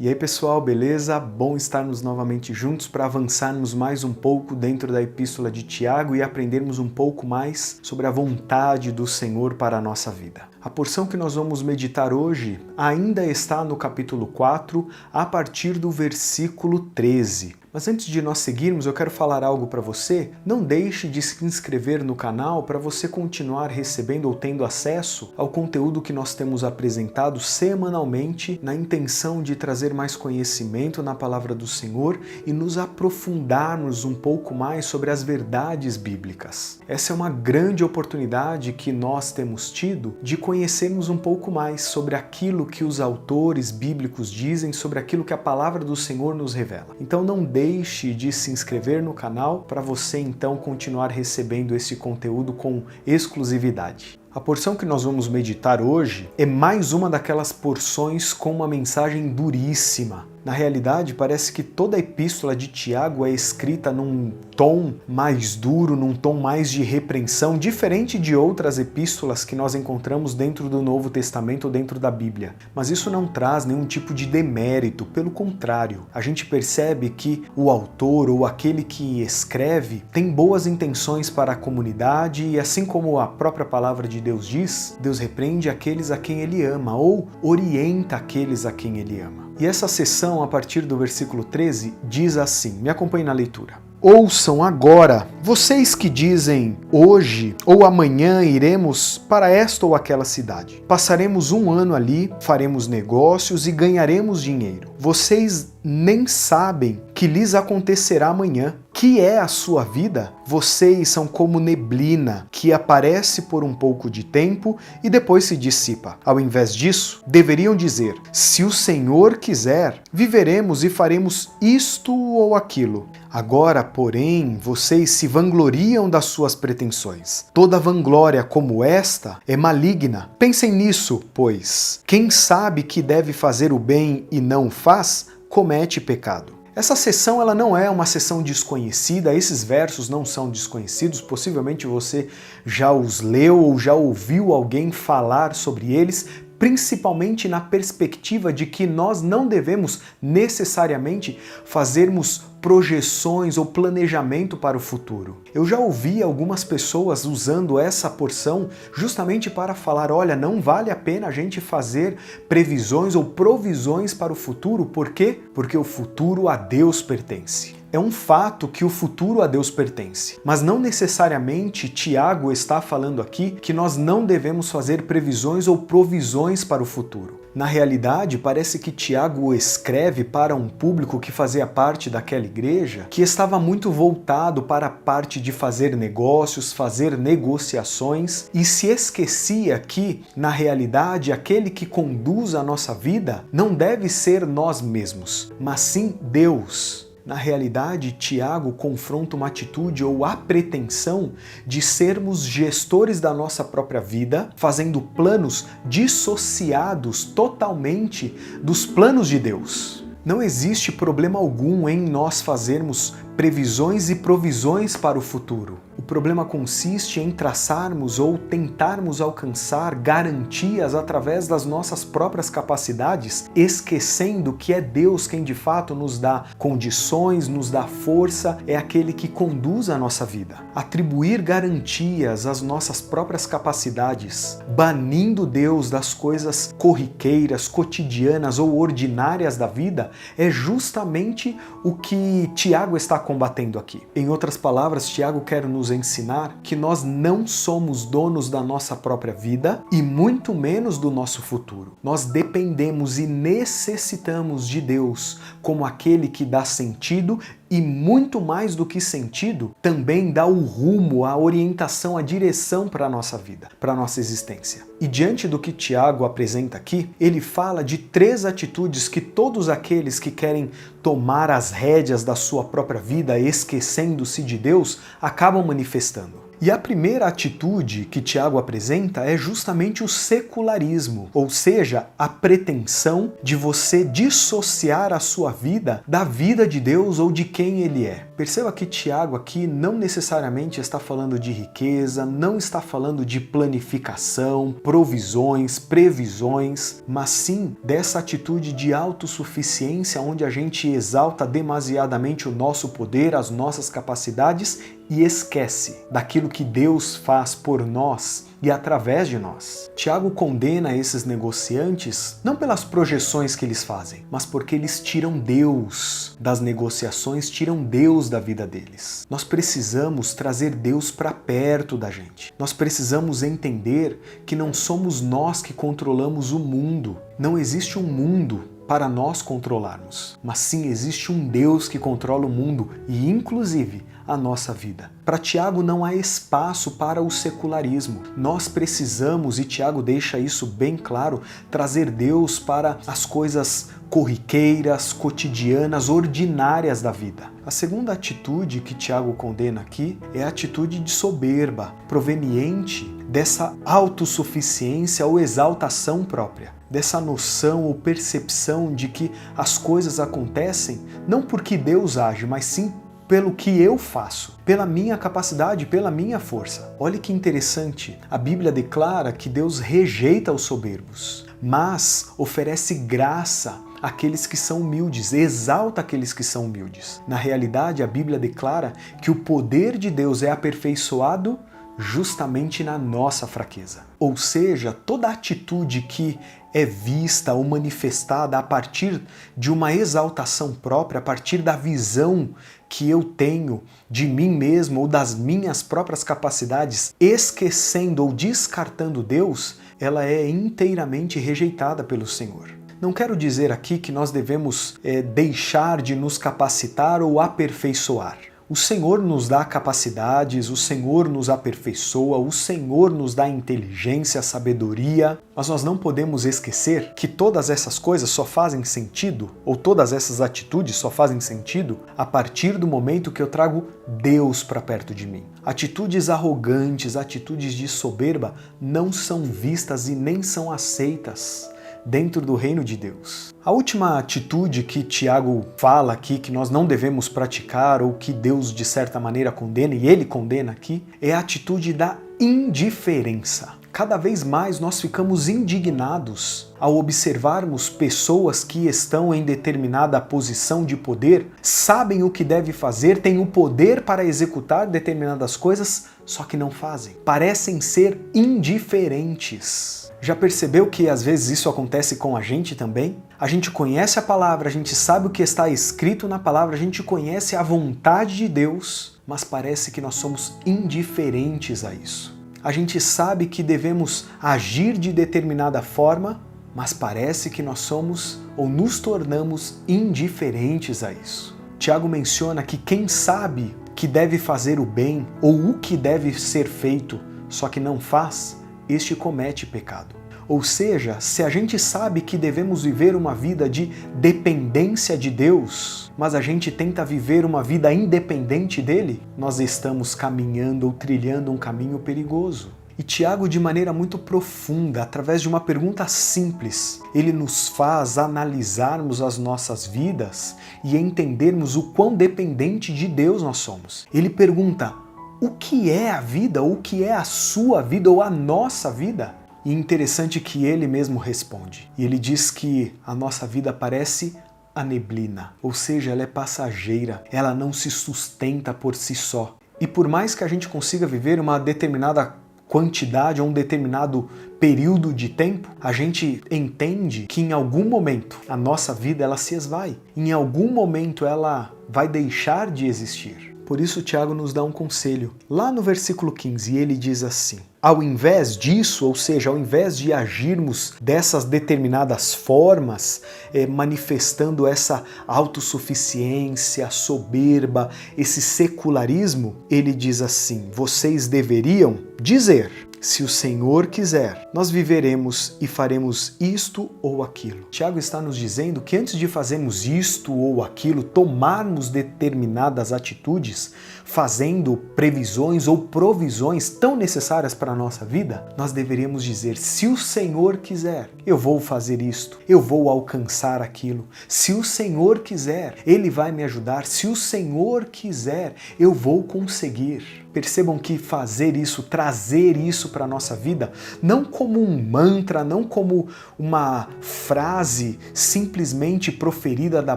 E aí pessoal, beleza? Bom estarmos novamente juntos para avançarmos mais um pouco dentro da Epístola de Tiago e aprendermos um pouco mais sobre a vontade do Senhor para a nossa vida. A porção que nós vamos meditar hoje ainda está no capítulo 4, a partir do versículo 13. Mas antes de nós seguirmos, eu quero falar algo para você. Não deixe de se inscrever no canal para você continuar recebendo ou tendo acesso ao conteúdo que nós temos apresentado semanalmente na intenção de trazer mais conhecimento na palavra do Senhor e nos aprofundarmos um pouco mais sobre as verdades bíblicas. Essa é uma grande oportunidade que nós temos tido de conhecermos um pouco mais sobre aquilo que os autores bíblicos dizem, sobre aquilo que a palavra do Senhor nos revela. Então não deixe de se inscrever no canal para você então continuar recebendo esse conteúdo com exclusividade. A porção que nós vamos meditar hoje é mais uma daquelas porções com uma mensagem duríssima. Na realidade, parece que toda a epístola de Tiago é escrita num tom mais duro, num tom mais de repreensão, diferente de outras epístolas que nós encontramos dentro do Novo Testamento ou dentro da Bíblia. Mas isso não traz nenhum tipo de demérito, pelo contrário. A gente percebe que o autor ou aquele que escreve tem boas intenções para a comunidade e assim como a própria palavra de Deus diz, Deus repreende aqueles a quem Ele ama ou orienta aqueles a quem Ele ama. E essa seção, a partir do versículo 13, diz assim, me acompanhe na leitura. Ouçam agora, vocês que dizem, hoje ou amanhã iremos para esta ou aquela cidade. Passaremos um ano ali, faremos negócios e ganharemos dinheiro. Vocês nem sabem que lhes acontecerá amanhã. Que é a sua vida? Vocês são como neblina, que aparece por um pouco de tempo e depois se dissipa. Ao invés disso, deveriam dizer, se o Senhor quiser, viveremos e faremos isto ou aquilo. Agora, porém, vocês se vangloriam das suas pretensões. Toda vanglória como esta é maligna. Pensem nisso, pois quem sabe que deve fazer o bem e não faz, comete pecado. Essa seção ela não é uma seção desconhecida, esses versos não são desconhecidos, possivelmente você já os leu ou já ouviu alguém falar sobre eles, principalmente na perspectiva de que nós não devemos necessariamente fazermos projeções ou planejamento para o futuro. Eu já ouvi algumas pessoas usando essa porção justamente para falar, olha, não vale a pena a gente fazer previsões ou provisões para o futuro, por quê? Porque o futuro a Deus pertence. É um fato que o futuro a Deus pertence, mas não necessariamente Tiago está falando aqui que nós não devemos fazer previsões ou provisões para o futuro. Na realidade, parece que Tiago escreve para um público que fazia parte daquela igreja, que estava muito voltado para a parte de fazer negócios, fazer negociações, e se esquecia que, na realidade, aquele que conduz a nossa vida não deve ser nós mesmos, mas sim Deus. Na realidade, Tiago confronta uma atitude ou a pretensão de sermos gestores da nossa própria vida, fazendo planos dissociados totalmente dos planos de Deus. Não existe problema algum em nós fazermos previsões e provisões para o futuro. O problema consiste em traçarmos ou tentarmos alcançar garantias através das nossas próprias capacidades, esquecendo que é Deus quem de fato nos dá condições, nos dá força, é aquele que conduz a nossa vida. Atribuir garantias às nossas próprias capacidades, banindo Deus das coisas corriqueiras, cotidianas ou ordinárias da vida, é justamente o que Tiago está combatendo aqui. Em outras palavras, Tiago quer nos ensinar que nós não somos donos da nossa própria vida e muito menos do nosso futuro. Nós dependemos e necessitamos de Deus como aquele que dá sentido e muito mais do que sentido, também dá o rumo, a orientação, a direção para a nossa vida, para a nossa existência. E diante do que Tiago apresenta aqui, ele fala de 3 atitudes que todos aqueles que querem tomar as rédeas da sua própria vida, esquecendo-se de Deus, acabam manifestando. E a primeira atitude que Tiago apresenta é justamente o secularismo, ou seja, a pretensão de você dissociar a sua vida da vida de Deus ou de quem Ele é. Perceba que Tiago aqui não necessariamente está falando de riqueza, não está falando de planificação, provisões, previsões, mas sim dessa atitude de autossuficiência onde a gente exalta demasiadamente o nosso poder, as nossas capacidades e esquece daquilo que Deus faz por nós e através de nós. Tiago condena esses negociantes não pelas projeções que eles fazem, mas porque eles tiram Deus das negociações, tiram Deus da vida deles. Nós precisamos trazer Deus para perto da gente. Nós precisamos entender que não somos nós que controlamos o mundo. Não existe um mundo para nós controlarmos, mas sim existe um Deus que controla o mundo e inclusive a nossa vida. Para Tiago não há espaço para o secularismo. Nós precisamos, e Tiago deixa isso bem claro, trazer Deus para as coisas corriqueiras, cotidianas, ordinárias da vida. A segunda atitude que Tiago condena aqui é a atitude de soberba, proveniente dessa autossuficiência ou exaltação própria, dessa noção ou percepção de que as coisas acontecem não porque Deus age, mas sim pelo que eu faço, pela minha capacidade, pela minha força. Olha que interessante, a Bíblia declara que Deus rejeita os soberbos, mas oferece graça àqueles que são humildes, exalta aqueles que são humildes. Na realidade, a Bíblia declara que o poder de Deus é aperfeiçoado justamente na nossa fraqueza. Ou seja, toda atitude que é vista ou manifestada a partir de uma exaltação própria, a partir da visão que eu tenho de mim mesmo ou das minhas próprias capacidades, esquecendo ou descartando Deus, ela é inteiramente rejeitada pelo Senhor. Não quero dizer aqui que nós devemos deixar de nos capacitar ou aperfeiçoar. O Senhor nos dá capacidades, o Senhor nos aperfeiçoa, o Senhor nos dá inteligência, sabedoria, mas nós não podemos esquecer que todas essas coisas só fazem sentido, ou todas essas atitudes só fazem sentido a partir do momento que eu trago Deus para perto de mim. Atitudes arrogantes, atitudes de soberba não são vistas e nem são aceitas dentro do reino de Deus. A última atitude que Tiago fala aqui, que nós não devemos praticar, ou que Deus de certa maneira condena, e ele condena aqui, é a atitude da indiferença. Cada vez mais nós ficamos indignados ao observarmos pessoas que estão em determinada posição de poder, sabem o que deve fazer, têm o poder para executar determinadas coisas, só que não fazem. Parecem ser indiferentes. Já percebeu que às vezes isso acontece com a gente também? A gente conhece a palavra, a gente sabe o que está escrito na palavra, a gente conhece a vontade de Deus, mas parece que nós somos indiferentes a isso. A gente sabe que devemos agir de determinada forma, mas parece que nós somos ou nos tornamos indiferentes a isso. Tiago menciona que quem sabe que deve fazer o bem ou o que deve ser feito, só que não faz, este comete pecado. Ou seja, se a gente sabe que devemos viver uma vida de dependência de Deus, mas a gente tenta viver uma vida independente dele, nós estamos caminhando ou trilhando um caminho perigoso. E Tiago, de maneira muito profunda, através de uma pergunta simples, ele nos faz analisarmos as nossas vidas e entendermos o quão dependente de Deus nós somos. Ele pergunta: o que é a vida? Ou o que é a sua vida ou a nossa vida? E interessante que ele mesmo responde. E ele diz que a nossa vida parece a neblina, ou seja, ela é passageira, ela não se sustenta por si só. E por mais que a gente consiga viver uma determinada quantidade ou um determinado período de tempo, a gente entende que em algum momento a nossa vida ela se esvai. Em algum momento ela vai deixar de existir. Por isso Tiago nos dá um conselho. Lá no versículo 15 ele diz assim: ao invés disso, ou seja, ao invés de agirmos dessas determinadas formas, manifestando essa autossuficiência, soberba, esse secularismo, ele diz assim: vocês deveriam dizer, Se o Senhor quiser, nós viveremos e faremos isto ou aquilo. Tiago está nos dizendo que antes de fazermos isto ou aquilo, tomarmos determinadas atitudes, fazendo previsões ou provisões tão necessárias para a nossa vida, nós deveríamos dizer: se o Senhor quiser, eu vou fazer isto, eu vou alcançar aquilo. Se o Senhor quiser, Ele vai me ajudar. Se o Senhor quiser, eu vou conseguir. Percebam que fazer isso, trazer isso para a nossa vida, não como um mantra, não como uma frase simplesmente proferida da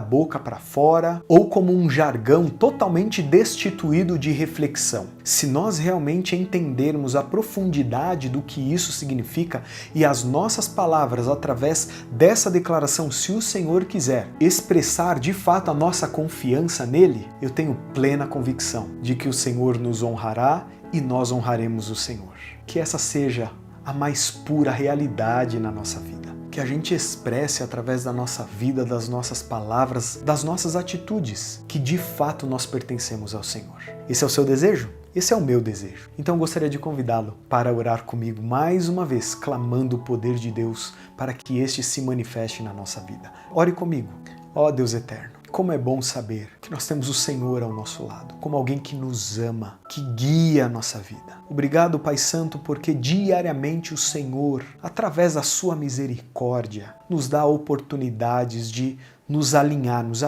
boca para fora, ou como um jargão totalmente destituído de reflexão. Se nós realmente entendermos a profundidade do que isso significa e as nossas palavras, através dessa declaração, se o Senhor quiser, expressar de fato a nossa confiança nele, eu tenho plena convicção de que o Senhor nos honrará e nós honraremos o Senhor. Que essa seja a mais pura realidade na nossa vida. Que a gente expresse através da nossa vida, das nossas palavras, das nossas atitudes, que de fato nós pertencemos ao Senhor. Esse é o seu desejo? Esse é o meu desejo. Então eu gostaria de convidá-lo para orar comigo mais uma vez, clamando o poder de Deus para que este se manifeste na nossa vida. Ore comigo. Ó Deus eterno, como é bom saber que nós temos o Senhor ao nosso lado, como alguém que nos ama, que guia a nossa vida. Obrigado, Pai Santo, porque diariamente o Senhor, através da sua misericórdia, nos dá oportunidades de nos alinharmos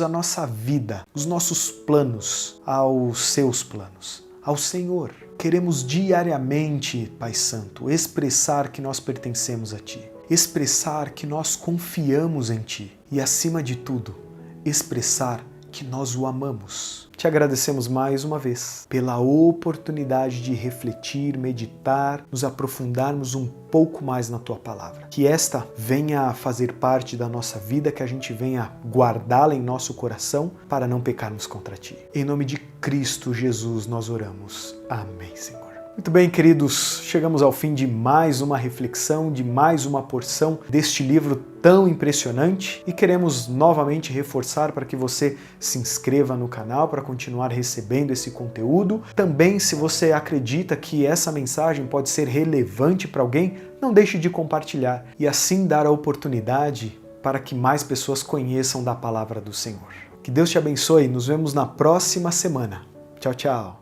a nossa vida, os nossos planos aos seus planos, ao Senhor. Queremos diariamente, Pai Santo, expressar que nós pertencemos a Ti, expressar que nós confiamos em Ti e, acima de tudo, expressar que nós o amamos. Te agradecemos mais uma vez pela oportunidade de refletir, meditar, nos aprofundarmos um pouco mais na Tua Palavra. Que esta venha a fazer parte da nossa vida, que a gente venha guardá-la em nosso coração para não pecarmos contra Ti. Em nome de Cristo Jesus nós oramos. Amém, Senhor. Muito bem, queridos, chegamos ao fim de mais uma reflexão, de mais uma porção deste livro tão impressionante e queremos novamente reforçar para que você se inscreva no canal para continuar recebendo esse conteúdo. Também, se você acredita que essa mensagem pode ser relevante para alguém, não deixe de compartilhar e assim dar a oportunidade para que mais pessoas conheçam da palavra do Senhor. Que Deus te abençoe, nos vemos na próxima semana. Tchau, tchau!